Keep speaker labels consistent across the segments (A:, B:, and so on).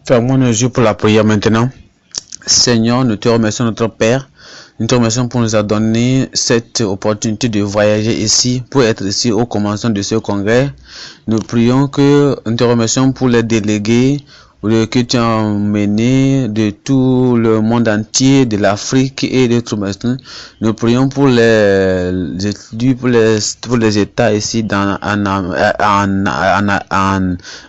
A: Fermons nos yeux pour la prière maintenant. Seigneur, nous te remercions, notre Père. Nous te remercions pour nous avoir donné cette opportunité de voyager ici, pour être ici au commencement de ce congrès. Nous prions nous te remercions pour les délégués que tu as emmenés de tout le monde entier, de l'Afrique et d'autres nations. Nous prions pour les États ici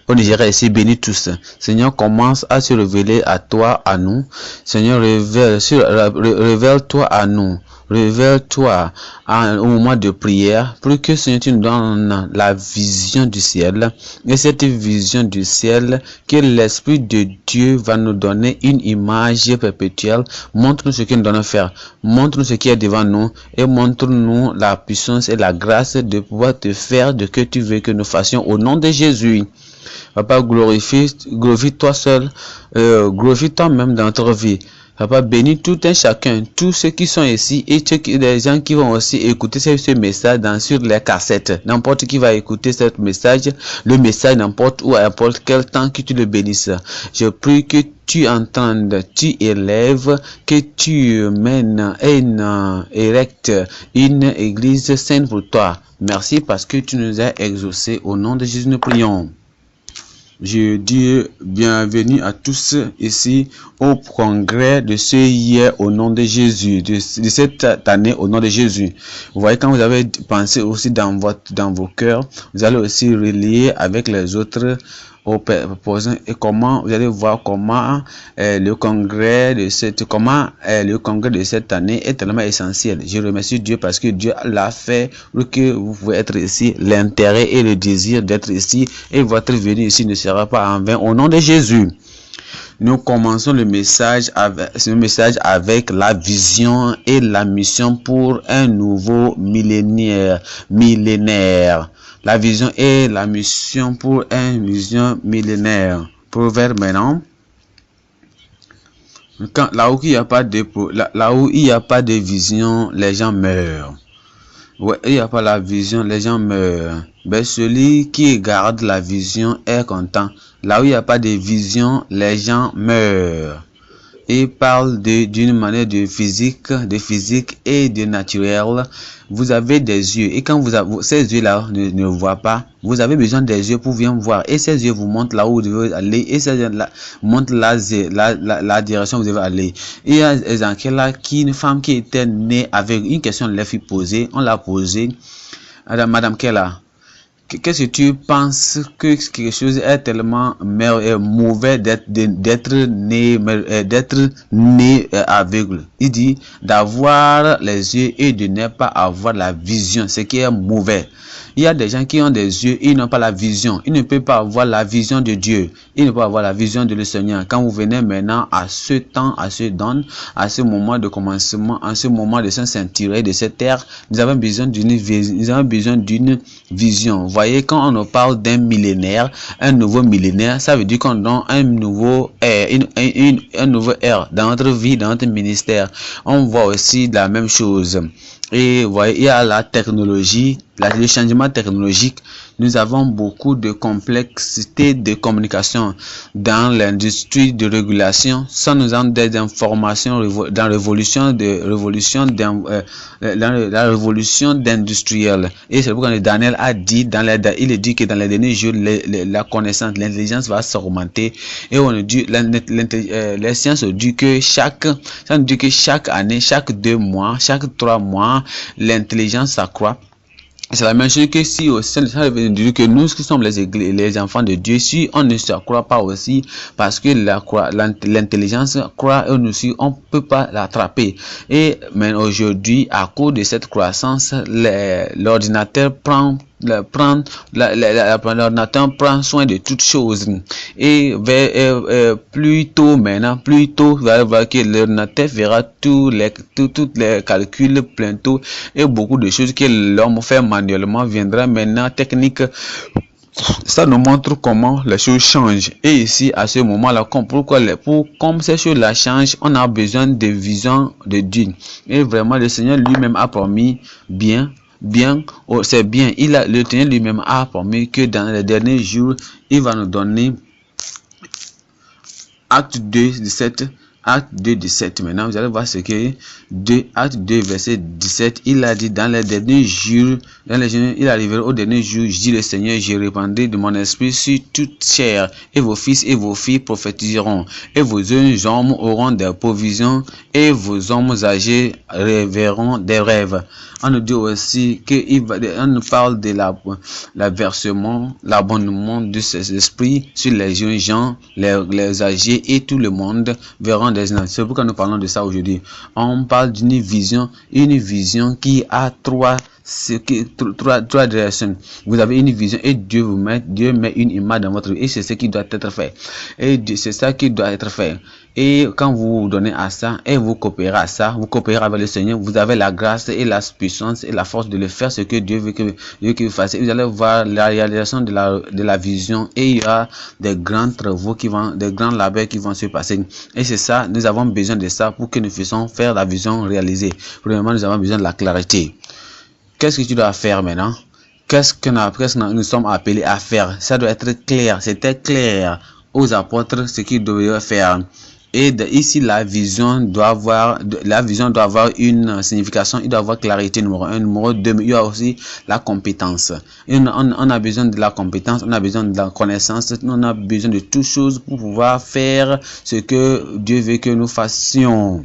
A: au Nigeria ici, bénis tous. Seigneur, commence à se révéler à toi, à nous. Seigneur, révèle-toi à nous. Révèle-toi au moment de prière pour que Seigneur tu nous donnes la vision du ciel, et cette vision du ciel que l'Esprit de Dieu va nous donner une image perpétuelle. Montre-nous ce qu'il nous donne faire, montre-nous ce qui est devant nous et montre-nous la puissance et la grâce de pouvoir te faire de que tu veux que nous fassions au nom de Jésus. Papa, glorifie toi seul, glorifie toi-même dans notre vie. Papa, bénis tout un chacun, tous ceux qui sont ici et les gens qui vont aussi écouter ce message sur les cassettes. N'importe qui va écouter ce message, le message n'importe où, à n'importe quel temps, que tu le bénisses. Je prie que tu entendes, tu élèves, que tu mènes érecte une église sainte pour toi. Merci parce que tu nous as exaucés. Au nom de Jésus, nous prions. Je dis bienvenue à tous ici au congrès de ce hier au nom de Jésus, de cette année au nom de Jésus. Vous voyez, quand vous avez pensé aussi dans vos cœurs, vous allez aussi relier avec les autres opposants et comment vous allez voir comment le congrès de cette année est tellement essentiel. Je remercie Dieu parce que Dieu l'a fait pour que vous pouvez être ici. L'intérêt et le désir d'être ici et votre venue ici ne sera pas en vain au nom de Jésus. Nous commençons le message avec la vision et la mission pour un nouveau millénaire. La vision et la mission pour un millénaire. Proverbe maintenant. Là où il n'y a pas de vision, les gens meurent. Ouais, il n'y a pas la vision, les gens meurent. Mais celui qui garde la vision est content. Là où il n'y a pas de vision, les gens meurent. Il parle d'une manière de physique et de naturel. Vous avez des yeux et quand ces yeux-là ne voient pas, vous avez besoin des yeux pour bien voir. Et ces yeux vous montrent là où vous devez aller et ces yeux-là montrent la direction où vous devez aller. Il y a une femme qui était née avec une question, on l'a fait poser, on l'a posée. Madame Kella, qu'est-ce que tu penses que quelque chose est tellement mauvais d'être né aveugle? Il dit d'avoir les yeux et de ne pas avoir la vision, ce qui est mauvais. Il y a des gens qui ont des yeux et ils n'ont pas la vision. Ils ne peuvent pas avoir la vision de Dieu. Ils ne peuvent pas avoir la vision de le Seigneur. Quand vous venez maintenant à ce temps, à ce don, à ce moment de commencement, à ce moment de se ceinturer de cette terre, nous avons besoin d'une vision. Vous voyez, quand on nous parle d'un millénaire, un nouveau millénaire, ça veut dire qu'on donne un nouveau ère dans notre vie, dans notre ministère. On voit aussi la même chose. Et vous voyez, il y a la technologie, le changement technologique. Nous avons beaucoup de complexité de communication dans l'industrie de régulation. Ça nous donne des informations dans la révolution d'industrielle. Et c'est pourquoi Daniel a dit, il dit que dans les derniers jours, la connaissance, l'intelligence va s'augmenter. Et on dit, les sciences disent que chaque année, chaque 2 mois, chaque 3 mois, l'intelligence s'accroît. C'est la même chose que si ça veut dire que nous qui sommes les enfants de Dieu, si on ne se croit pas aussi, parce que l'intelligence croit et nous aussi, on peut pas l'attraper. Mais aujourd'hui, à cause de cette croissance, l'ordinateur l'ordinateur prend soin de toutes choses. Et plus tôt, vous allez voir que l'ordinateur fera tous les calculs bientôt et beaucoup de choses que l'homme fait manuellement viendra maintenant technique. Ça nous montre comment les choses changent. Et ici, à ce moment-là, comme ces choses-là changent, on a besoin de vision de Dieu. Et vraiment, le Seigneur lui-même a promis c'est bien. Le Seigneur lui-même a promis que dans les derniers jours, il va nous donner Acte 2, 17. Acte 2, 17. Maintenant, vous allez voir ce que Acte 2, verset 17, il a dit dans les derniers jours, il arrivera au dernier jour, je dis le Seigneur, je répandrai de mon esprit sur toute chair, et vos fils et vos filles prophétiseront, et vos jeunes hommes auront des provisions, et vos hommes âgés rêveront des rêves. On nous dit aussi on nous parle de la versement, l'abonnement de ces esprits sur les jeunes gens, les âgés et tout le monde verront des signes. C'est pourquoi nous parlons de ça aujourd'hui. On parle d'une vision qui a trois directions. Vous avez une vision et Dieu met une image dans votre vie et c'est ce qui doit être fait. Et c'est ça qui doit être fait. Et quand vous vous donnez à ça et vous coopérez à ça, vous coopérez avec le Seigneur, vous avez la grâce et la puissance et la force de le faire ce que Dieu veut que vous fassiez. Vous allez voir la réalisation de la vision et il y a des grands travaux des grands labeurs qui vont se passer. Et c'est ça, nous avons besoin de ça pour que nous puissions faire la vision réalisée. Premièrement, nous avons besoin de la clarté. Qu'est-ce que tu dois faire maintenant? Qu'est-ce que nous sommes appelés à faire? Ça doit être clair. C'était clair aux apôtres ce qu'ils devaient faire. Et ici, la vision doit avoir une signification. Il doit avoir clarté, numéro 1. Numéro 2, il y a aussi la compétence. Et on a besoin de la compétence, on a besoin de la connaissance, on a besoin de toutes choses pour pouvoir faire ce que Dieu veut que nous fassions.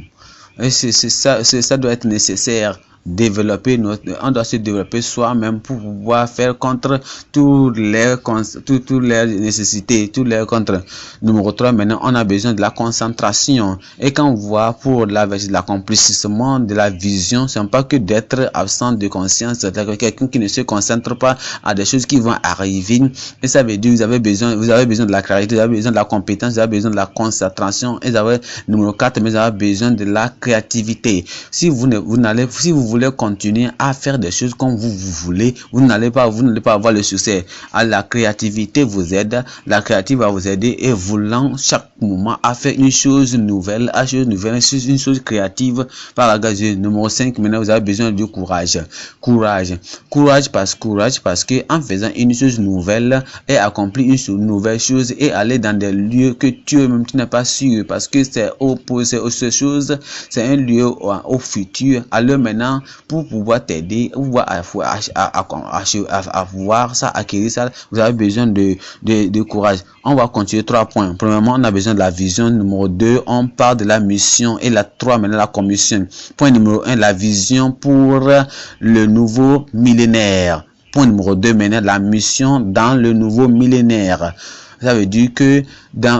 A: Et ça doit être nécessaire. On doit se développer soi-même pour pouvoir faire contre toutes les nécessités, tous les contre. Numéro 3, maintenant, on a besoin de la concentration. Et quand on voit pour l'accomplissement de la vision, c'est pas que d'être absent de conscience, quelqu'un qui ne se concentre pas à des choses qui vont arriver. Et ça veut dire vous avez besoin de la clarité, vous avez besoin de la compétence, vous avez besoin de la concentration. Et numéro 4, mais vous avez besoin de la créativité. Si vous voulez continuer à faire des choses comme vous voulez, vous n'allez pas avoir le succès. La créativité vous aide, la créativité va vous aider et vous lance chaque moment à faire une chose nouvelle, une chose créative par la grâce de Dieu. Numéro 5, maintenant vous avez besoin de courage. Courage parce que en faisant une chose nouvelle et accomplir une nouvelle chose et aller dans des lieux que même tu n'es pas sûr parce que c'est autre chose, c'est un lieu au futur. Alors maintenant, pour pouvoir t'aider, à voir ça, acquérir ça, vous avez besoin de courage. On va continuer 3 points. Premièrement, on a besoin de la vision. Numéro 2, on parle de la mission. Et la 3, maintenant la commission. Point numéro 1, la vision pour le nouveau millénaire. Point numéro 2, maintenant la mission dans le nouveau millénaire. Ça veut dire que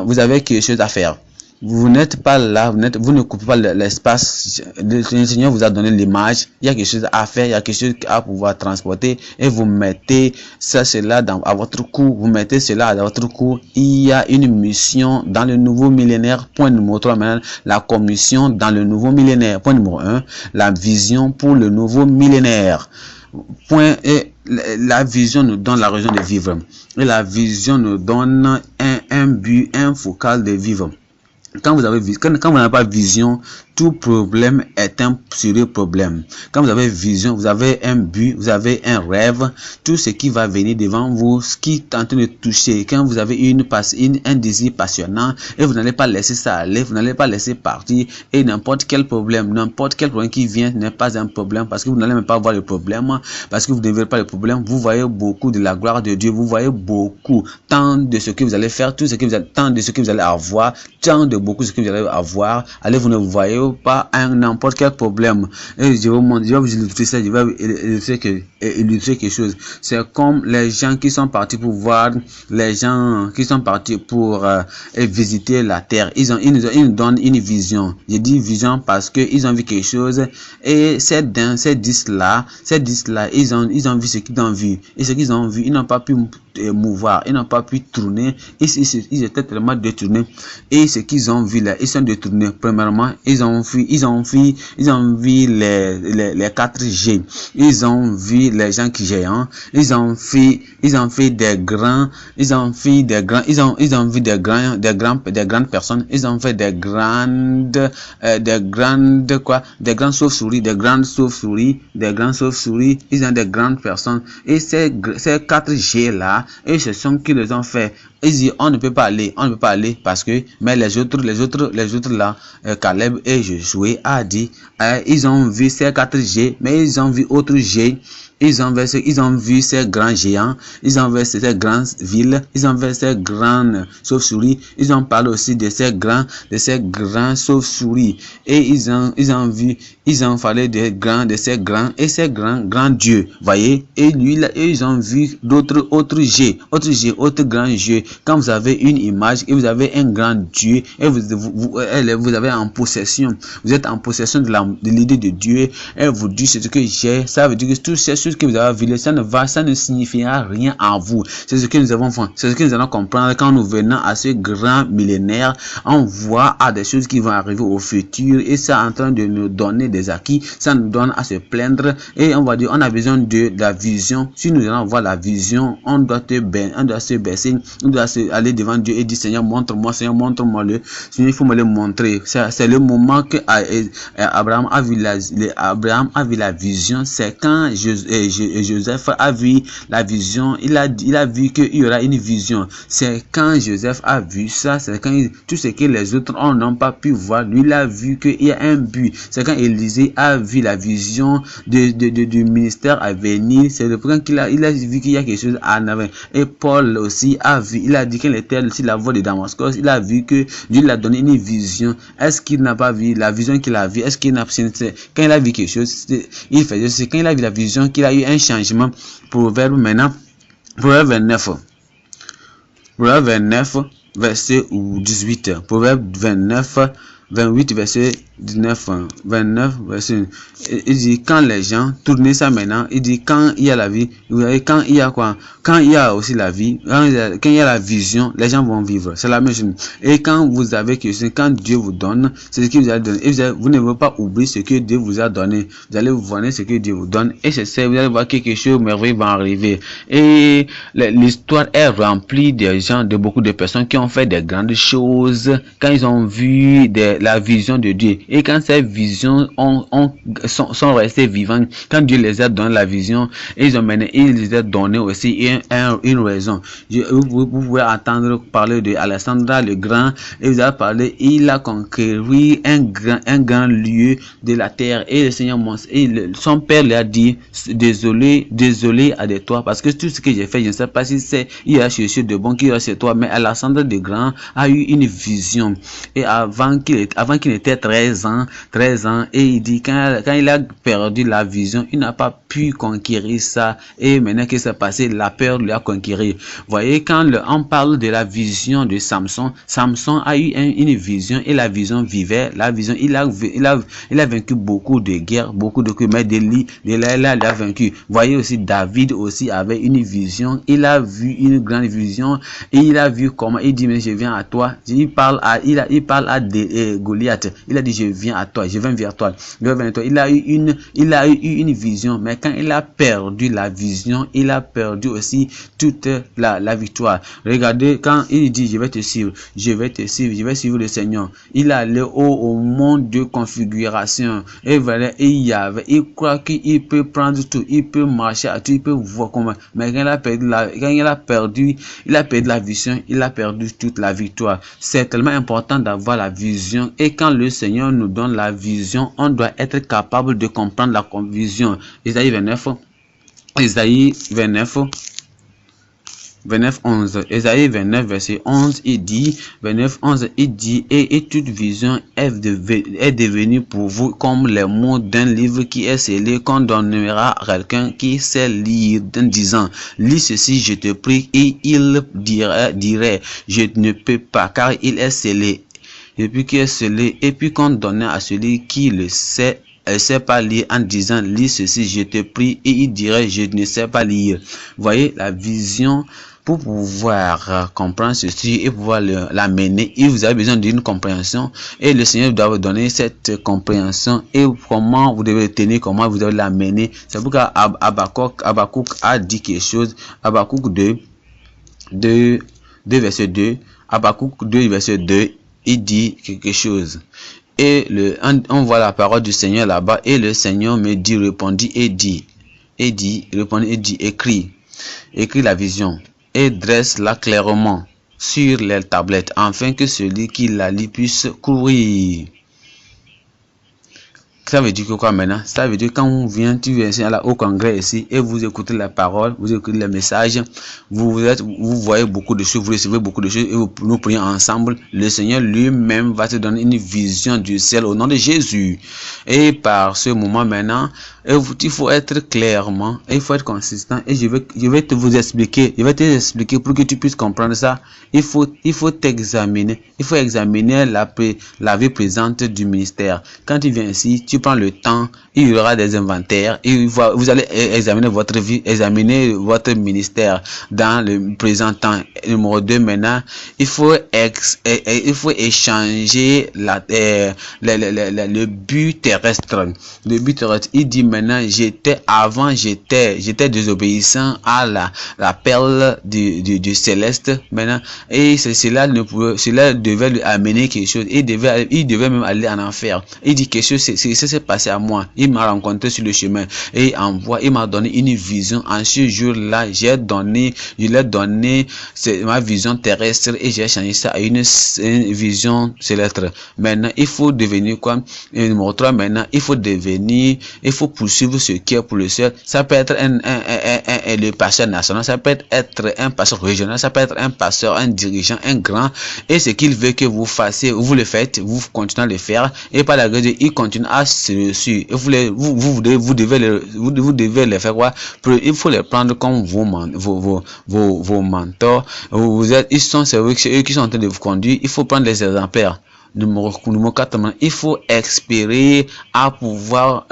A: vous avez quelque chose à faire. Vous n'êtes pas là, vous ne coupez pas l'espace. Le Seigneur vous a donné l'image. Il y a quelque chose à faire, il y a quelque chose à pouvoir transporter et vous mettez cela à votre cou. Vous mettez cela à votre cou. Il y a une mission dans le nouveau millénaire. Point numéro 3, maintenant, la commission dans le nouveau millénaire. Point numéro 1, la vision pour le nouveau millénaire. Point et la vision nous donne la raison de vivre. Et la vision nous donne un but, un focal de vivre. Quand vous n'avez pas vision, tout problème est un sérieux problème. Quand vous avez vision, vous avez un but, vous avez un rêve, tout ce qui va venir devant vous, ce qui est en train de toucher. Quand vous avez un désir passionnant et vous n'allez pas laisser ça aller, vous n'allez pas laisser partir et n'importe quel problème qui vient n'est pas un problème parce que vous n'allez même pas voir le problème, parce que vous ne verrez pas le problème. Vous voyez beaucoup de la gloire de Dieu, vous voyez beaucoup, tant de ce que vous allez faire, tant de ce que vous allez avoir, tant de beaucoup ce que vous allez avoir. Allez, vous ne voyez pas n'importe quel problème. Et je vais vous illustrer ça, je vais illustrer quelque chose. C'est comme les gens qui sont partis pour voir, visiter la terre. Ils nous donnent une vision. Je dis vision parce que ils ont vu quelque chose et ces 10 là, ils ont vu ce qu'ils ont vu. Et ce qu'ils ont vu, ils n'ont pas pu mouvoir, ils n'ont pas pu tourner. Ils étaient tellement détournés. Et ce qu'ils ont vu là, ils sont détournés. Premièrement, ils ont vu les 4G. Ils ont vu les gens qui géants. Ils ont vu des grandes personnes. Ils ont fait des grandes chauves-souris. Ils ont des grandes personnes. Et ces 4G là, et ce sont qui les ont fait. Il dit, on ne peut pas aller parce que, mais les autres là, Caleb et Josué a dit, ils ont vu ces 4 G, mais ils ont vu autre G. Ils ont vu ces grands géants, ils ont vu ces grandes villes, ils ont vu ces grandes chauves-souris, ils ont parlé aussi de ces grands chauves-souris, et ils ont parlé de ces grands dieux, voyez, et ils ont vu autres grands dieux. Quand vous avez une image et vous avez un grand dieu, et vous avez en possession, vous êtes en possession de l'idée de Dieu, et vous dites ce que j'ai, ça veut dire que tout ce que vous avez vu, ça ne signifiera rien à vous. C'est ce que nous allons comprendre quand nous venons à ce grand millénaire. On voit des choses qui vont arriver au futur, et ça est en train de nous donner des acquis, ça nous donne à se plaindre, et on va dire, on a besoin de la vision. Si nous allons voir la vision, on doit se baisser, on doit aller devant Dieu et dire, Seigneur, montre-moi le. Seigneur, il faut me le montrer. C'est le moment que Abraham a vu la vision. C'est quand Joseph a vu la vision, il a vu qu'il y aura une vision. C'est quand Joseph a vu ça, c'est quand tout ce que les autres n'ont pas pu voir, lui il a vu qu'il y a un but. C'est quand Élisée a vu la vision du ministère à venir, c'est le point qu'il a vu qu'il y a quelque chose à en avant. Et Paul aussi a vu, il a dit qu'il était aussi la voix de Damascus, il a vu que Dieu lui a donné une vision. Est-ce qu'il n'a pas vu la vision qu'il a vue? Est-ce qu'il n'a pas, quand il a vu quelque chose, il faisait, c'est quand il a vu la vision qu'il a eu un changement. Proverbe maintenant, Proverbe 29, verset 18. Proverbe 28, verset 19, 29, verset. Il dit, quand les gens, tournez ça maintenant, il dit, quand il y a la vie, vous voyez, quand il y a quoi? Quand il y a aussi la vie, quand il y a la vision, les gens vont vivre. C'est la même chose. Et quand vous avez quelque chose, quand Dieu vous donne, c'est ce qu'il vous a donné. Et vous ne devez pas oublier ce que Dieu vous a donné. Vous allez vous voir ce que Dieu vous donne. Et c'est ça, vous allez voir quelque chose merveilleux va arriver. Et l'histoire est remplie de gens, de beaucoup de personnes qui ont fait des grandes choses quand ils ont vu la vision de Dieu. Et quand ces visions sont restées vivantes, quand Dieu les a donné la vision, ils les a donné aussi une raison. Vous pouvez entendre parler de Alexandre le Grand, et vous avez parlé, il a conquéri un grand lieu de la terre, et le Seigneur, son père lui a dit, désolé à de toi, parce que tout ce que j'ai fait, je ne sais pas si il a cherché de bon qui a chez toi, mais Alexandre le Grand a eu une vision, et avant qu'il était 13 ans, et il dit, quand il a perdu la vision, il n'a pas pu conquérir ça, et maintenant que c'est passé, la peur lui a conquéri. Voyez, quand on parle de la vision de Samson a eu une vision, et la vision vivait, la vision, il a vaincu beaucoup de guerres, beaucoup de mais il a vaincu. Voyez aussi, David aussi avait une vision, il a vu une grande vision, et il a vu comment, il dit, mais je viens à toi, il parle à Goliath, il a dit, je viens à toi, je viens vers toi, il a eu une vision, mais quand il a perdu la vision, il a perdu aussi toute la victoire. Regardez, quand il dit, je vais te suivre, je vais suivre le Seigneur, il allait au monde de configuration, et voilà, il croit qu'il peut prendre tout, il peut marcher à tout, il peut voir comment, mais quand il a perdu la vision, il a perdu toute la victoire. C'est tellement important d'avoir la vision, et quand le Seigneur nous donne la vision, on doit être capable de comprendre la vision. Isaïe 29, 11. Isaïe 29, verset 11, il dit, et toute vision est devenue pour vous comme les mots d'un livre qui est scellé, qu'on donnera à quelqu'un qui sait lire, en disant, lis ceci, je te prie, et il dirait, je ne peux pas, car il est scellé. Et puis qui est scellé, et puis qu'on donnait à celui qui le sait, sait pas lire, en disant, lis ceci, je te prie, et il dirait, je ne sais pas lire. Voyez, la vision, pour pouvoir comprendre ceci et pouvoir l'amener, vous avez besoin d'une compréhension, et le Seigneur doit vous donner cette compréhension, et comment vous devez le tenir, comment vous devez l'amener. C'est pourquoi Habakkuk a dit quelque chose. Habakkuk 2, verset 2, Habakkuk 2, verset 2, il dit quelque chose. Et on voit la parole du Seigneur là-bas, et le Seigneur me dit, répondit et dit, écris la vision, et dresse-la clairement, sur les tablettes, afin que celui qui la lit puisse courir. Ça veut dire que quoi maintenant? Ça veut dire quand on vient, tu viens au congrès ici et vous écoutez la parole, vous écoutez les messages, vous voyez beaucoup de choses, vous recevez beaucoup de choses et nous prions ensemble. Le Seigneur lui-même va te donner une vision du ciel au nom de Jésus. Et par ce moment maintenant, il faut être clairement, il faut être consistant et je vais vous expliquer pour que tu puisses comprendre ça. Il faut t'examiner, il faut examiner la vie présente du ministère. Quand tu viens ici, tu prends le temps, il y aura des inventaires et vous allez examiner votre vie, examiner votre ministère dans le présent temps. Numéro 2 maintenant, il faut échanger le but terrestre. Le but terrestre, il dit maintenant, j'étais désobéissant à la perle du céleste maintenant, et cela devait lui amener quelque chose. Il devait même aller en enfer. Il dit quelque chose, c'est passé à moi. Il m'a rencontré sur le chemin et il m'a donné une vision. En ce jour-là, je l'ai donné ma vision terrestre et j'ai changé ça à une vision céleste. Maintenant, il faut devenir quoi? Numéro 3, maintenant, il faut poursuivre ce qui est pour le ciel. Ça peut être le pasteur national, ça peut être un pasteur régional, ça peut être un pasteur, un dirigeant, un grand. Et ce qu'il veut que vous fassiez, vous le faites, vous continuez à le faire. Et par la grâce de Dieu, il continue à se suivre. Vous devez les faire quoi? Il faut les prendre comme vos mentors. Ils sont eux qui sont en train de vous conduire. Il faut prendre les exemplaires. Numéro 4, il faut espérer à pouvoir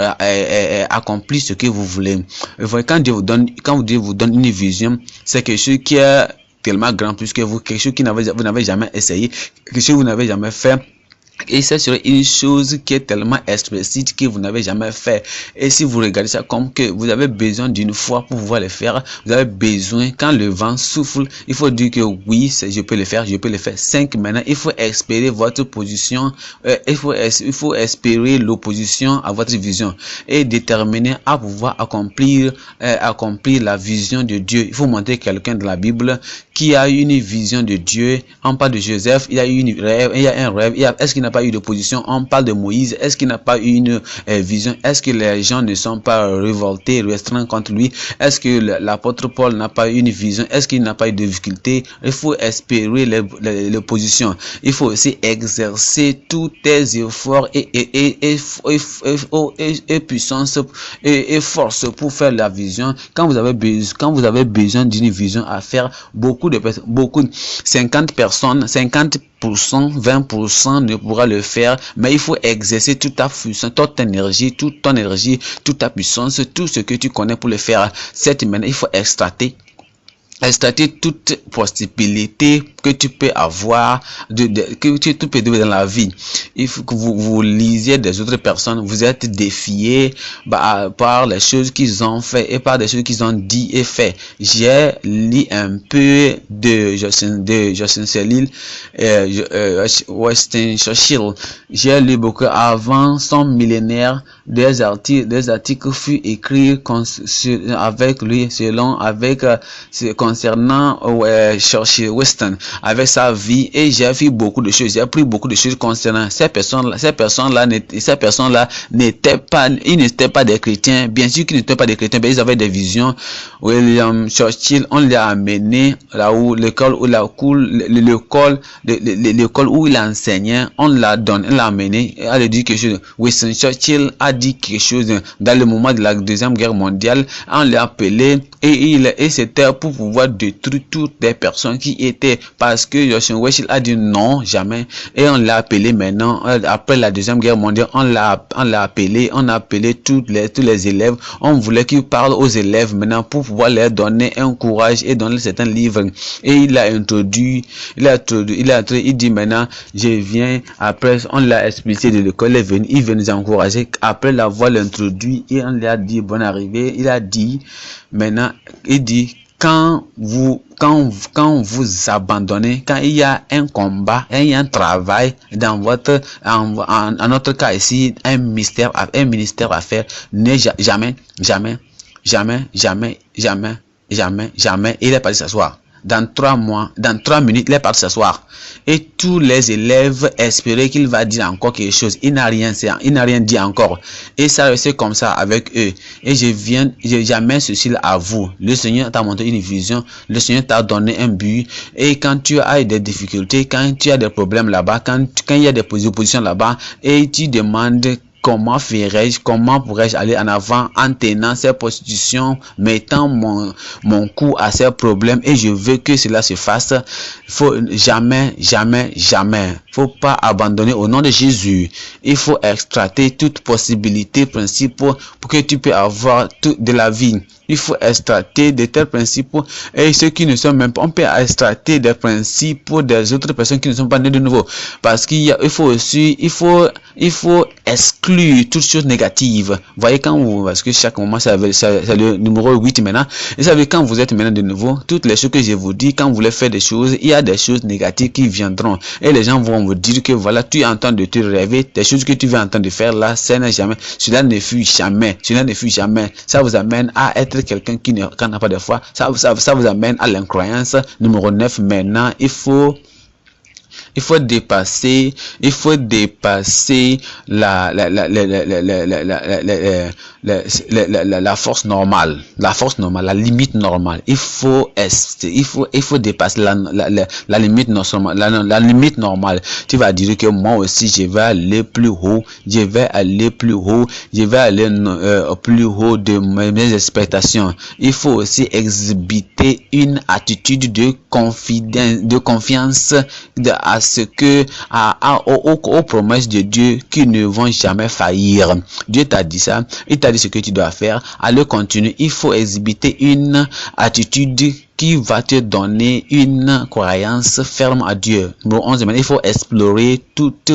A: accomplir ce que vous voulez. Quand Dieu vous donne une vision, c'est quelque chose qui est tellement grand plus que vous, quelque chose que vous n'avez jamais essayé, quelque chose que vous n'avez jamais fait. Et ça serait une chose qui est tellement explicite que vous n'avez jamais fait. Et si vous regardez ça comme que vous avez besoin d'une foi pour pouvoir le faire, vous avez besoin, quand le vent souffle, il faut dire que oui, je peux le faire. 5, maintenant, il faut espérer votre position, il faut espérer l'opposition à votre vision et déterminer à pouvoir accomplir la vision de Dieu. Il faut montrer quelqu'un de la Bible qui a une vision de Dieu. On parle de Joseph, il y a un rêve, est-ce qu'il n'a pas eu d'opposition? On parle de Moïse, est-ce qu'il n'a pas eu une vision? Est-ce que les gens ne sont pas révoltés, restreints contre lui? Est-ce que l'apôtre Paul n'a pas eu une vision? Est-ce qu'il n'a pas eu de difficulté? Il faut espérer l'opposition. Il faut aussi exercer tous tes efforts et puissance et force pour faire la vision. Quand vous avez besoin d'une vision à faire, beaucoup de personnes, 50 personnes, 50%, 20% ne pourra le faire, mais il faut exercer toute ta puissance, toute ta énergie, toute ta puissance, tout ce que tu connais pour le faire. Cette manière, il faut extracter toute possibilité que tu peux avoir, que tu peux trouver dans la vie. Il faut que vous lisiez des autres personnes, vous êtes défiés par les choses qu'ils ont fait et par des choses qu'ils ont dit et fait. J'ai lu un peu de Justin Selil, Winston Churchill. J'ai lu beaucoup avant son millénaire, des articles furent écrits avec lui, concernant Churchill, Winston, avec sa vie, et j'ai vu beaucoup de choses, j'ai appris beaucoup de choses concernant ces personnes-là n'étaient pas des chrétiens, bien sûr qu'ils n'étaient pas des chrétiens, mais ils avaient des visions. William Churchill, on l'a amené là où l'école où il enseignait, on l'a amené, elle a dit quelque chose. Winston Churchill a dit quelque chose dans le moment de la Deuxième Guerre mondiale, on l'a appelé et c'était pour pouvoir détruire toutes les personnes qui étaient, parce que Winston Churchill a dit non, jamais, et on l'a appelé maintenant, après la Deuxième Guerre mondiale, on a appelé tous les élèves, on voulait qu'il parle aux élèves maintenant pour pouvoir leur donner un courage et donner certains livres, et il a dit maintenant, je viens, après on l'a expliqué de l'école, il veut nous encourager, après l'avoir introduit, et on lui a dit bonne arrivée, il a dit maintenant, il dit quand vous abandonnez, quand il y a un combat, il y a un travail dans en notre cas ici, un ministère à faire, ne jamais, il est parti s'asseoir. dans 3 mois, dans 3 minutes, il est parti s'asseoir. Et tous les élèves espéraient qu'il va dire encore quelque chose. Il n'a rien dit encore. Et ça restait comme ça avec eux. Et j'amène ceci à vous. Le Seigneur t'a montré une vision. Le Seigneur t'a donné un but. Et quand tu as des difficultés, quand tu as des problèmes là-bas, quand il y a des oppositions là-bas, et tu demandes comment ferais-je, comment pourrais-je aller en avant en tenant ces positions, mettant mon cou à ces problèmes, et je veux que cela se fasse. Faut jamais, faut pas abandonner au nom de Jésus. Il faut extracter toute possibilité, principe pour que tu puisses avoir tout de la vie. Il faut extracter de tels principes, et ceux qui ne sont même pas, on peut extracter des principes des autres personnes qui ne sont pas nées de nouveau, parce qu'il faut aussi, il faut exclure toutes choses négatives. Voyez, parce que chaque moment c'est le numéro 8 maintenant, et vous savez, quand vous êtes maintenant de nouveau, toutes les choses que je vous dis, quand vous voulez faire des choses, il y a des choses négatives qui viendront, et les gens vont vous dire que voilà, tu es en train de te rêver, des choses que tu es en train de faire là, cela ne fut jamais, ça vous amène à être quelqu'un qui n'a pas de foi, ça vous amène à l'incroyance. Numéro 9, maintenant, il faut dépasser la force normale, la limite normale. Il faut dépasser la limite normale. Tu vas dire que moi aussi je vais aller plus haut, je vais aller plus haut de mes expectations. Il faut aussi exhibiter une attitude de confiance à ce que aux promesses de Dieu qui ne vont jamais faillir. Dieu t'a dit ça, il t'a dit ce que tu dois faire. Allez, continue. Il faut exhibiter une attitude qui va te donner une croyance ferme à Dieu. Numéro 11, il faut explorer toute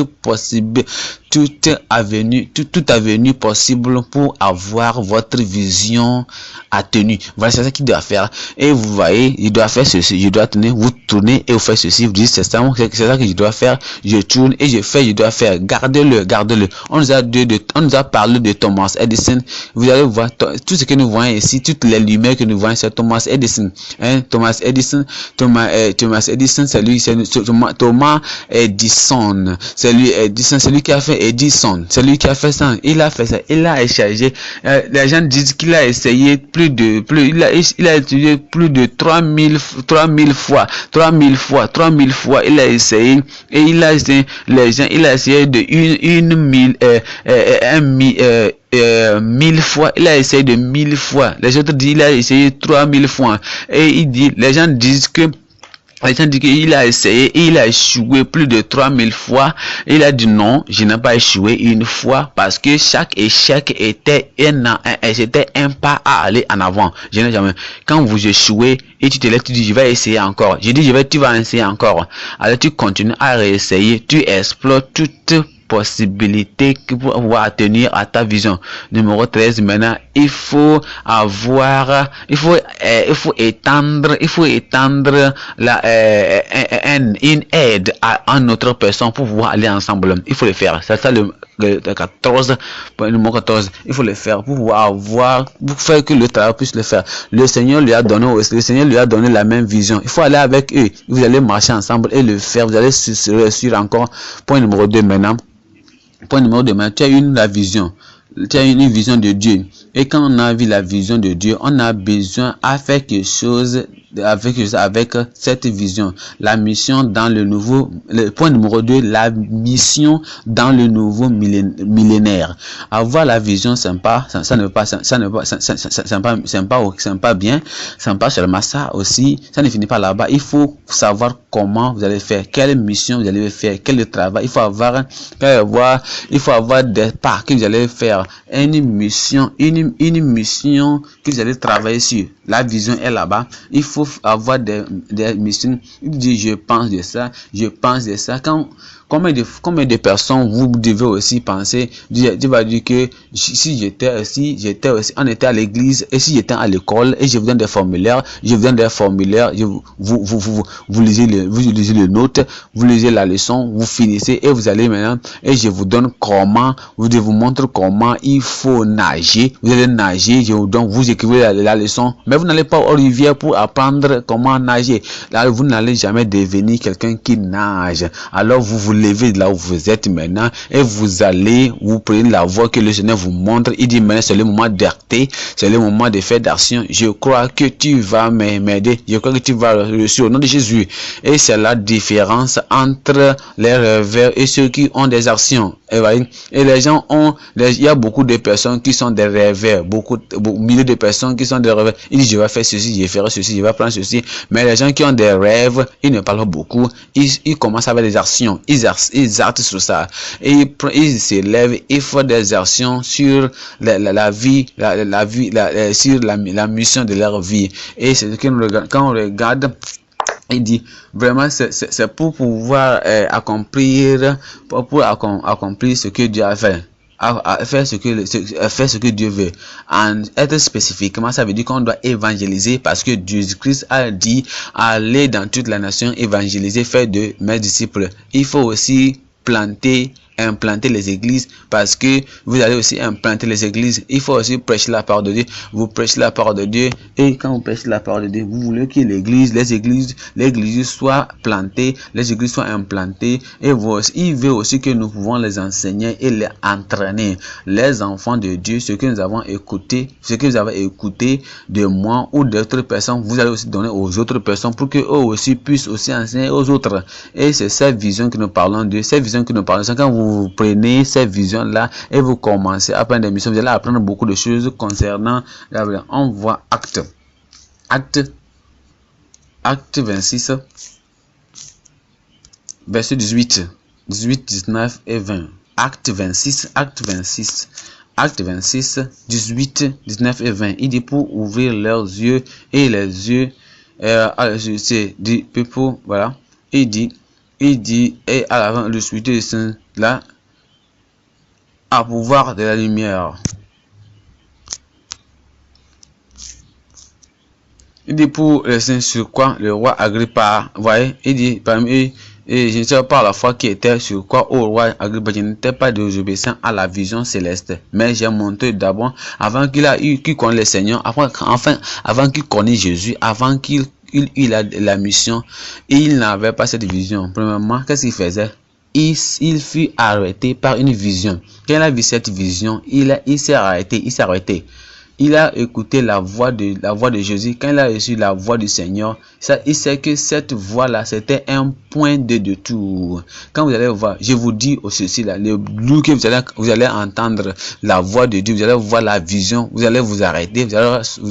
A: avenue possible pour avoir votre vision attenue. Voilà, c'est ça qu'il doit faire. Et vous voyez, il doit faire ceci, je dois tourner, vous tournez et vous faites ceci, vous dites c'est ça que je dois faire, je tourne et je fais, je dois faire. Gardez-le. On nous a parlé de Thomas Edison. Vous allez voir tout ce que nous voyons ici, toutes les lumières que nous voyons, c'est Thomas Edison. Thomas Edison, c'est lui, Thomas Edison, c'est lui qui a fait Edison, c'est lui qui a fait ça, il a fait ça, il a échangé, les gens disent qu'il a essayé il a étudié plus de 3000 fois, il a essayé, et il a essayé, il a essayé de 1000 fois, il a essayé de 1000 fois, les autres disent il a essayé 3000 fois, et les gens disent qu'il a essayé et il a échoué plus de 3000 fois. Il a dit non, je n'ai pas échoué une fois, parce que chaque échec était un pas à aller en avant. Je n'ai jamais. Quand vous échouez et tu te lèves, tu dis je vais essayer encore. Je dis tu vas essayer encore. Alors tu continues à réessayer, tu explores toute possibilité pour pouvoir atteindre à ta vision. Numéro 13, maintenant, il faut étendre une aide à une autre personne pour pouvoir aller ensemble. Il faut le faire. C'est ça le 14, numéro 14. Il faut le faire pour pouvoir pour faire que le travail puisse le faire. Le Seigneur lui a donné la même vision. Il faut aller avec eux. Vous allez marcher ensemble et le faire. Vous allez réussir encore. Point numéro 2 maintenant. Tu as une vision de Dieu. Et quand on a vu la vision de Dieu, on a besoin à faire quelque chose avec cette vision. La mission dans le point numéro 2, la mission dans le nouveau millénaire. Avoir la vision, c'est pas bien, c'est pas seulement ça aussi, ça ne finit pas là-bas. Il faut savoir comment vous allez faire, quelle mission vous allez faire, quel travail. Il faut avoir des pas que vous allez faire, une mission que vous allez travailler sur. La vision est là-bas. Il faut avoir des missions. Il dit je pense de ça. Quand Combien de personnes vous devez aussi penser? Dieu va dire que si j'étais aussi, on était à l'église, et si j'étais à l'école, et je vous donne des formulaires, vous lisez les notes, vous lisez la leçon, vous finissez, et vous allez maintenant, et je vous donne comment, je vous montre comment il faut nager. Vous allez nager, donc vous écrivez la leçon, mais vous n'allez pas aux rivières pour apprendre comment nager. Là, vous n'allez jamais devenir quelqu'un qui nage. Alors vous vous levez de là où vous êtes maintenant et vous prenez la voie que le Seigneur vous montre. Il dit maintenant c'est le moment d'acter, c'est le moment de faire d'action. Je crois que tu vas m'aider, je crois que tu vas réussir au nom de Jésus. Et c'est la différence entre les rêveurs et ceux qui ont des actions. Et les gens il y a beaucoup de personnes qui sont des rêveurs, milliers de personnes qui sont des rêveurs. Ils disent je vais faire ceci, je ferai ceci, je vais prendre ceci. Mais les gens qui ont des rêves, ils ne parlent pas beaucoup. Ils commencent avec des actions. Ils actent sur ça. Et ils se lèvent, ils font des actions sur la vie, sur la mission de leur vie. Et c'est quand on regarde, il dit vraiment c'est pour pouvoir accomplir ce que Dieu a fait. Faire ce que Dieu veut. En être spécifiquement, ça veut dire qu'on doit évangéliser parce que Jésus-Christ a dit aller dans toute la nation, évangéliser, faire de mes disciples. Il faut aussi implanter les églises parce que vous allez aussi implanter les églises. Il faut aussi prêcher la parole de Dieu. Vous prêchez la parole de Dieu et quand vous prêchez la parole de Dieu, vous voulez que les églises soient plantées, les églises soient implantées et il veut aussi que nous pouvons les enseigner et les entraîner. Les enfants de Dieu, ce que nous avons écouté, de moi ou d'autres personnes, vous allez aussi donner aux autres personnes pour que eux aussi puissent aussi enseigner aux autres. Et c'est cette vision que nous parlons de, c'est quand vous prenez cette vision là et vous commencez à prendre des missions, vous allez apprendre beaucoup de choses concernant la vie. On voit acte 26 verset 18, 19 et 20. Acte 26, 18, 19 et 20. Il dit pour ouvrir leurs yeux et les yeux du peuple, voilà. Il dit et à l'avant le suite de saint là à pouvoir de la lumière. Il dit pour les saints sur quoi le roi Agrippa, voyez, il dit parmi eux, et je ne sais pas la foi qui était sur quoi au roi Agrippa, je n'étais pas désobéissant à la vision céleste, mais j'ai montré d'abord avant qu'il connaisse le Seigneur, avant qu'il connaisse Jésus, avant qu'il la mission, il n'avait pas cette vision. Premièrement, qu'est-ce qu'il faisait? Il fut arrêté par une vision. Quand il a vu cette vision, il s'est arrêté. Il a écouté la voix de Jésus. Quand il a reçu la voix du Seigneur, il sait que cette voix-là, c'était un point de détour. Quand vous allez voir, je vous dis au ceci là, le jour que vous allez entendre la voix de Dieu, vous allez voir la vision, vous allez vous arrêter, vous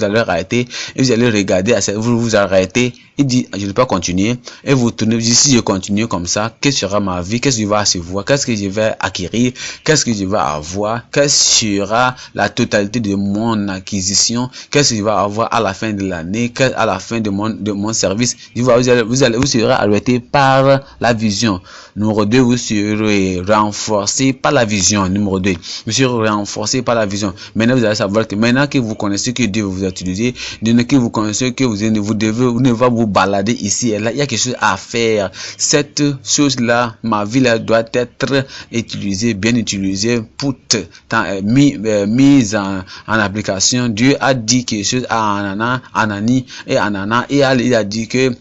A: allez arrêter et vous allez regarder, vous arrêtez. Il dit, je ne vais pas continuer. Et vous tournez, si je continue comme ça, quelle sera ma vie? Qu'est-ce que je vais recevoir? Qu'est-ce que je vais acquérir? Qu'est-ce que je vais avoir? Quelle sera la totalité de mon acquisition? Qu'est-ce que je vais avoir à la fin de l'année? À la fin de mon service? Vous serez arrêté par la vision. Numéro 2, vous serez renforcé par la vision. Numéro 2, vous serez renforcé par la vision. Maintenant, vous allez savoir que maintenant que vous connaissez que Dieu vous a utilisé, maintenant que vous connaissez que vous ne va vous balader ici et là, il y a quelque chose à faire. Cette chose-là, ma vie là, doit être utilisée, bien utilisée, mise en application. Dieu a dit quelque chose à Anani, et il a dit que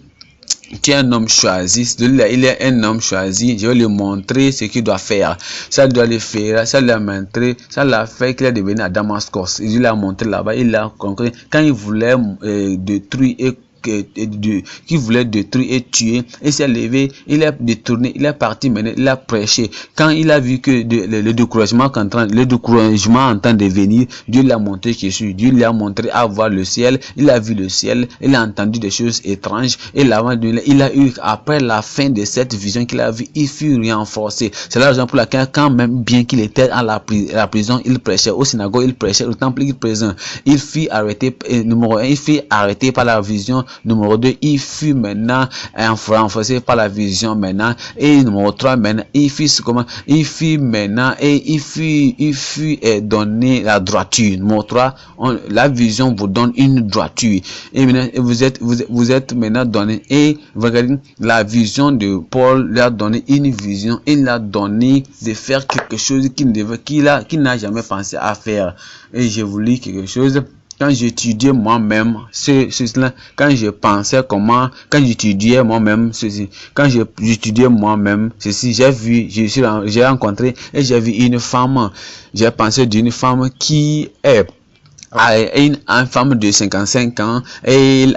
A: tu es un homme choisi, il est un homme choisi, je vais lui montrer ce qu'il doit faire. Ça doit le faire, ça l'a montré, ça l'a fait qu'il est devenu à Damascus. Il l'a montré là-bas, il l'a concret. Quand il voulait détruire qui voulait détruire et tuer, il s'est levé, il a détourné, il est parti mener, il a prêché. Quand il a vu que le découragement en train de venir, Dieu l'a montré Jésus, Dieu lui a montré à voir le ciel, il a vu le ciel, il a entendu des choses étranges, et il a eu, après la fin de cette vision qu'il a vue, il fut renforcé. C'est la raison pour laquelle, quand même bien qu'il était à la prison, il prêchait, au synagogue, il prêchait, au temple, il prêchait. Il fut arrêté, numéro 1, il fut arrêté par la vision. Numéro 2, il fut maintenant renforcé par la vision maintenant. Et numéro 3, maintenant, il fut maintenant, et il fut donné la droiture. Numéro 3, la vision vous donne une droiture. Et maintenant, vous êtes maintenant donné, et regardez, la vision de Paul lui a donné une vision. Il a donné de faire quelque chose qu'il n'a jamais pensé à faire. Et je vous lis quelque chose. Quand j'étudiais moi-même cela, quand je pensais quand j'étudiais moi-même ceci, j'ai rencontré et j'ai vu une femme. J'ai pensé d'une femme qui est une femme de 55 ans, et elle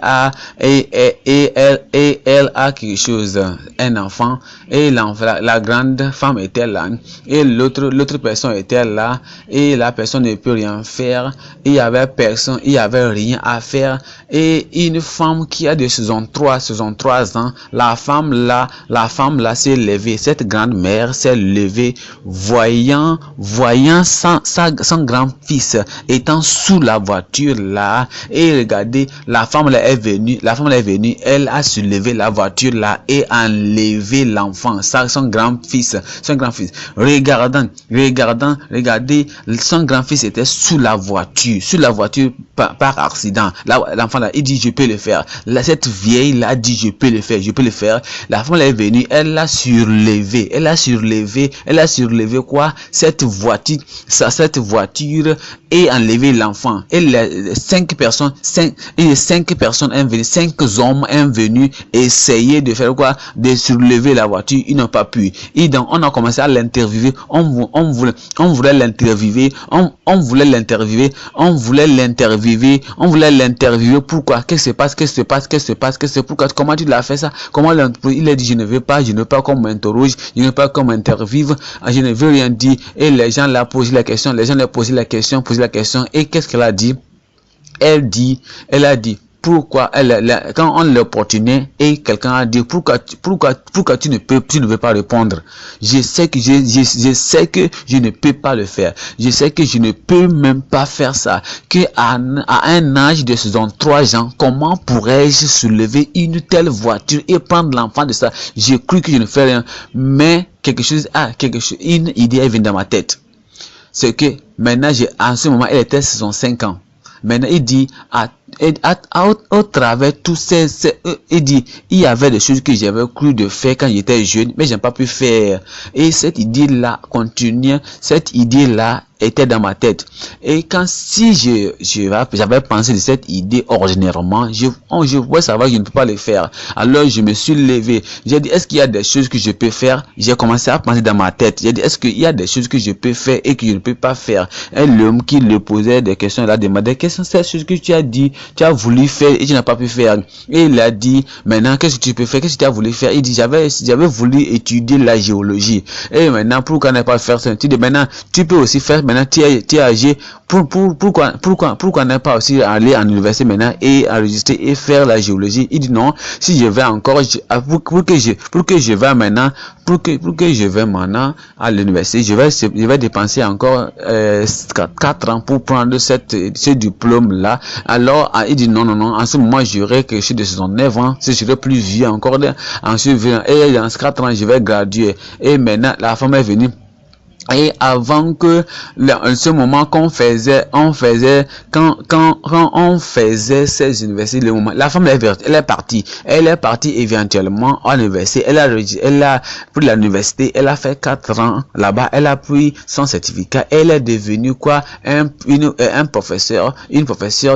A: a quelque chose, un enfant, et la grande femme était là, et l'autre personne était là, et la personne ne peut rien faire. Il y avait rien à faire. Et une femme qui a de 63 ans, la femme là s'est levée, cette grande mère s'est levée, voyant son grand-fils étant sous la voiture là, et regardez, la femme là est venue, elle a soulevé la voiture là et enlevé l'enfant, son grand-fils. Regardez, son grand-fils était sous la voiture par accident. L'enfant là, il dit je peux le faire. Cette vieille là dit je peux le faire. La femme là est venue, elle a surlevé quoi? Cette voiture et enlevé l'enfant. Et les 5 personnes invenues, 5 hommes invenus essayer de faire quoi? De surlever la voiture. Ils n'ont pas pu. Et donc on a commencé à l'interviewer. On voulait l'interviewer. Pourquoi? Qu'est-ce qui se passe? Pourquoi? Comment tu l'as fait ça? Il a dit je ne veux pas qu'on m'interroge, je ne veux pas qu'on m'interviewe, je ne veux rien dire. Et les gens l'ont posé la question, et qu'est-ce qu'elle a dit? Elle a dit pourquoi quand on l'opportunait, et quelqu'un a dit pourquoi tu ne veux pas répondre? Je sais que je ne peux pas le faire. Je sais que je ne peux même pas faire ça. À un âge de 63 ans, comment pourrais-je soulever une telle voiture et prendre l'enfant de ça? J'ai cru que je ne fais rien, mais une idée est venue dans ma tête. C'est que maintenant, en ce moment, elle était 65 ans. Maintenant, il dit, au travers tous il dit, il y avait des choses que j'avais cru de faire quand j'étais jeune, mais j'ai pas pu faire. Et cette idée-là continuait, cette idée-là était dans ma tête. Et j'avais pensé de cette idée ordinairement, je voulais savoir que je ne peux pas le faire. Alors je me suis levé. J'ai dit, est-ce qu'il y a des choses que je peux faire? J'ai commencé à penser dans ma tête. J'ai dit, est-ce qu'il y a des choses que je peux faire et que je ne peux pas faire? Et l'homme qui le posait des questions, il a demandé, quelles sont ces choses que tu as dit, tu as voulu faire et tu n'as pas pu faire? Et il a dit, maintenant, qu'est-ce que tu peux faire? Qu'est-ce que tu as voulu faire? Il dit, j'avais voulu étudier la géologie. Et maintenant, pourquoi ne pas faire ça? Tu dis, maintenant, tu peux aussi faire, maintenant, tu es âgé. Pourquoi ne pas aussi aller en université maintenant et enregistrer et faire la géologie? Il dit non, si je vais encore, pour que je vais maintenant à l'université, je vais dépenser encore 4 ans pour prendre ce diplôme là. Alors il dit non, en ce moment j'aurai quelque chose de 69 ans, si je serai plus vieux encore, ensuite et dans 4 ans je vais graduer. Et maintenant la femme est venue. Et avant que ce moment quand on faisait ces universités, le moment, la femme elle est partie éventuellement à l'université. Elle a pris l'université, elle a fait 4 ans là-bas, elle a pris son certificat, elle est devenue quoi? Une professeure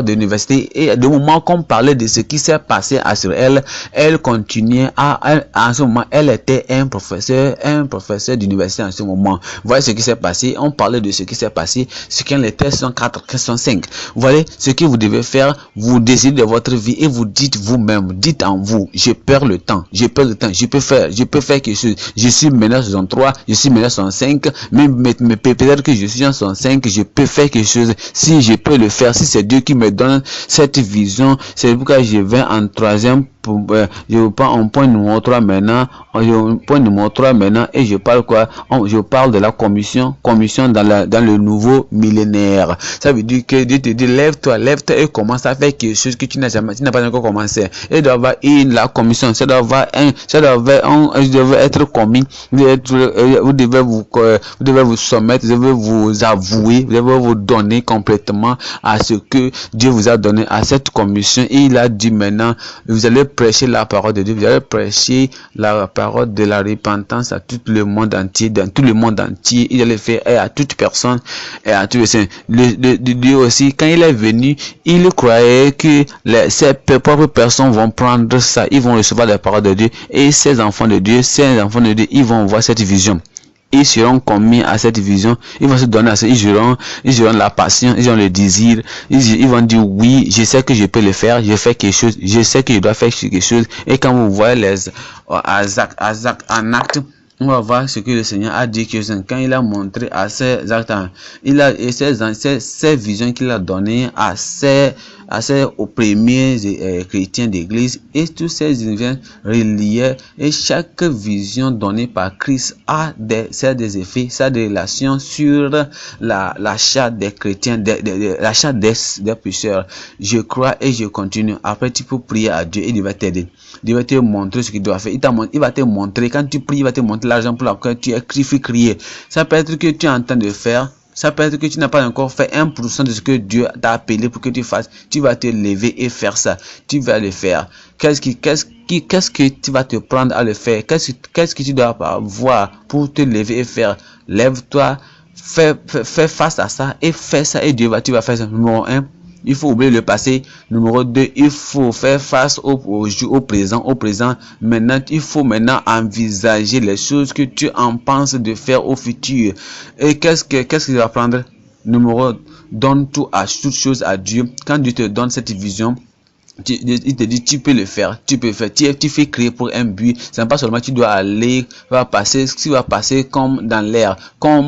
A: d'université. Et du moment qu'on parlait de ce qui s'est passé sur elle, elle continuait en ce moment, elle était un professeur d'université en ce moment. Voyez ce qui s'est passé, on parlait de ce qui s'est passé, ce qu'elle était 104, 105. Vous voyez ce que vous devez faire, vous décidez de votre vie et vous dites vous-même, dites en vous, je perds le temps, je peux faire quelque chose. Je suis maintenant 63, je suis maintenant 65, mais peut-être que je suis en 65, je peux faire quelque chose. Si je peux le faire, si c'est Dieu qui me donne cette vision, c'est pourquoi je vais en troisième je prends un point numéro 3 maintenant, point numéro 3 maintenant, et je parle quoi? Je parle de la commission dans le nouveau millénaire. Ça veut dire que Dieu te dit, lève-toi et commence à faire quelque chose que tu n'as pas encore commencé. Et doit avoir la commission, ça doit être commis. Vous devez vous soumettre, vous devez vous avouer, vous devez vous donner complètement à ce que Dieu vous a donné, à cette commission. Et il a dit maintenant, vous allez prêcher la parole de Dieu, vous allez prêcher la parole de la repentance à tout le monde entier, dans tout le monde entier. Il allait faire à toute personne et à tous les saints. Dieu aussi, quand il est venu, il croyait que ses propres personnes vont prendre ça, ils vont recevoir la parole de Dieu, et ces enfants de Dieu, ils vont voir cette vision. Ils seront commis à cette vision, ils vont se donner à ça, ils auront la passion, ils auront le désir, ils vont dire oui, je sais que je peux le faire, je fais quelque chose, je sais que je dois faire quelque chose. Et quand vous voyez les en acte, on va voir ce que le Seigneur a dit, que quand il a montré à ces actes, ces visions qu'il a données aux premiers chrétiens d'église, et tous ces visions reliées, et chaque vision donnée par Christ a des effets, ça a des relations sur l'achat des chrétiens, l'achat des pécheurs. Je crois et je continue. Après, tu peux prier à Dieu et il va t'aider. Il va te montrer ce qu'il doit faire. Il va te montrer, quand tu pries, il va te montrer l'argent pour lequel tu as crié. Ça peut être que tu es en train de faire. Ça peut être que tu n'as pas encore fait 1% de ce que Dieu t'a appelé pour que tu fasses. Tu vas te lever et faire ça. Tu vas le faire. Qu'est-ce que tu vas te prendre à le faire? Qu'est-ce que tu dois voir pour te lever et faire? Lève-toi, fais face à ça et fais ça, et tu vas faire ça. Numéro 1. Il faut oublier le passé. Numéro 2, il faut faire face au présent. Maintenant, il faut envisager les choses que tu en penses de faire au futur. Et qu'est-ce qu'il va prendre? Numéro, donne toute chose à Dieu. Quand Dieu te donne cette vision, il te dit tu peux le faire, tu fais créer pour un but. C'est pas seulement tu dois aller, tu vas passer comme dans l'air, il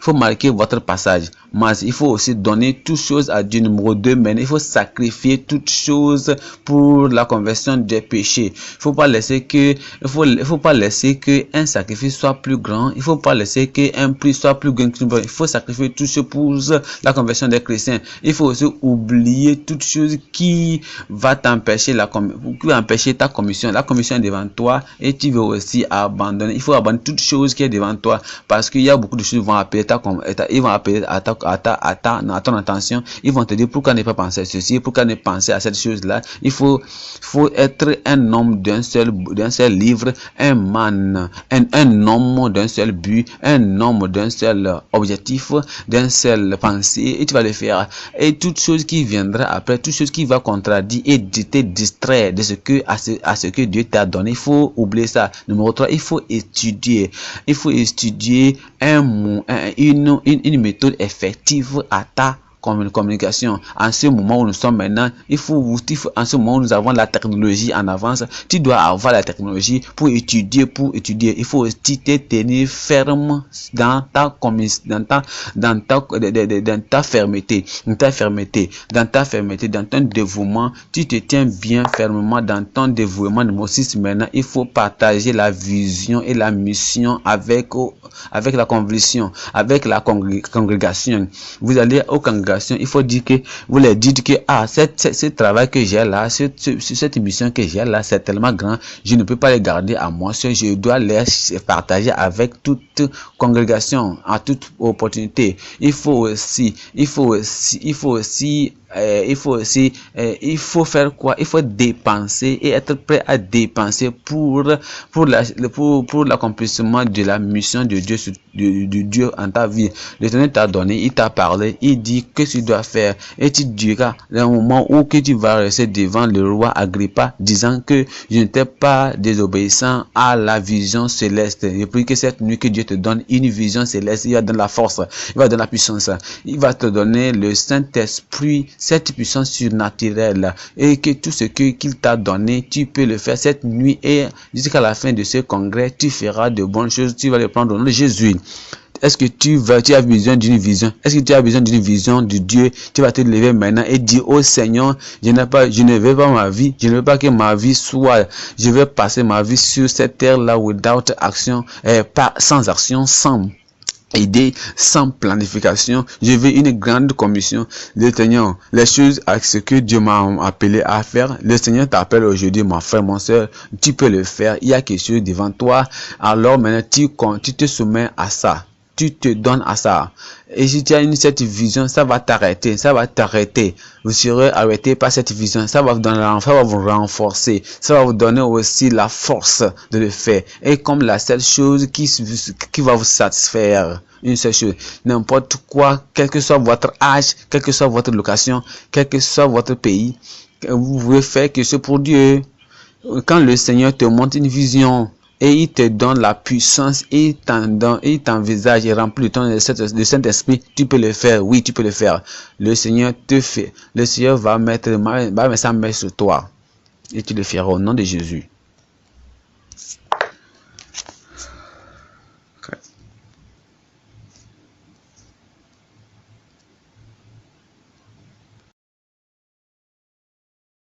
A: faut marquer votre passage. Mais il faut aussi donner toutes choses à Dieu. Numéro 2, mais il faut sacrifier toutes choses pour la conversion des péchés. Il faut pas laisser que un sacrifice soit plus grand. Il faut pas laisser qu'un prix soit plus grand. Il faut sacrifier toutes choses pour la conversion des chrétiens. Il faut aussi oublier toutes choses qui va t'empêcher empêcher ta commission. La commission est devant toi et tu veux aussi abandonner. Il faut abandonner toutes choses qui est devant toi, parce qu'il y a beaucoup de choses qui vont appeler à ton attention. Ils vont te dire pourquoi ne pas penser à ceci, pourquoi ne penser à cette chose-là. Il faut être un homme d'un seul livre, un homme d'un seul but, un homme d'un seul objectif, d'un seul pensée, et tu vas le faire. Et toute chose qui viendra après, toute chose qui va contredire et te distraire de ce que Dieu t'a donné, il faut oublier ça. Numéro 3, il faut étudier. Il faut étudier une méthode effective à ta communication. En ce moment où nous sommes maintenant, en ce moment où nous avons la technologie en avance, tu dois avoir la technologie pour étudier. Il faut aussi te tenir ferme dans ta fermeté, dans ton dévouement. Tu te tiens bien fermement dans ton dévouement. Numéro 6, maintenant, il faut partager la vision et la mission avec la conviction, avec la congrégation. Vous allez aux congrégations, il faut dire que vous leur dites que ce travail que j'ai là, cette mission que j'ai là, c'est tellement grand, je ne peux pas les garder à moi seul, je dois les partager avec toute congrégation, à toute opportunité. Il faut faire quoi? Il faut dépenser et être prêt à dépenser pour l'accomplissement de la mission de Dieu en ta vie. L'Éternel t'a donné, il t'a parlé, il dit que tu dois faire, et tu diras dans le moment où que tu vas rester devant le roi Agrippa, disant que je n'étais pas désobéissant à la vision céleste. Je prie que cette nuit que Dieu te donne une vision céleste, il va donner la force, il va donner la puissance, il va te donner le Saint-Esprit, cette puissance surnaturelle, et que tout ce qu'il t'a donné, tu peux le faire cette nuit, et jusqu'à la fin de ce congrès, tu feras de bonnes choses, tu vas le prendre au nom de Jésus. Est-ce que tu as besoin d'une vision? Est-ce que tu as besoin d'une vision de Dieu? Tu vas te lever maintenant et dire, oh Seigneur, je ne veux pas ma vie, je ne veux pas que ma vie soit, je veux passer ma vie sur cette terre-là without action, sans action, sans idée, sans planification. Je veux une grande commission. Le Seigneur, les choses à ce que Dieu m'a appelé à faire, le Seigneur t'appelle aujourd'hui, mon frère, mon soeur, tu peux le faire. Il y a quelque chose devant toi. Alors maintenant, tu te soumets à ça. Tu te donnes à ça. Et si tu as cette vision, ça va t'arrêter. Ça va t'arrêter. Vous serez arrêté par cette vision. Ça va vous renforcer. Ça va vous donner aussi la force de le faire. Et comme la seule chose qui va vous satisfaire, une seule chose, n'importe quoi, quel que soit votre âge, quelle que soit votre location, quel que soit votre pays, vous pouvez faire que c'est pour Dieu. Quand le Seigneur te montre une vision, et il te donne la puissance, et il t'envisage et remplit de Saint-Esprit, tu peux le faire, oui, tu peux le faire. Le Seigneur te fait, le Seigneur va mettre sa main sur toi, et tu le feras au nom de Jésus.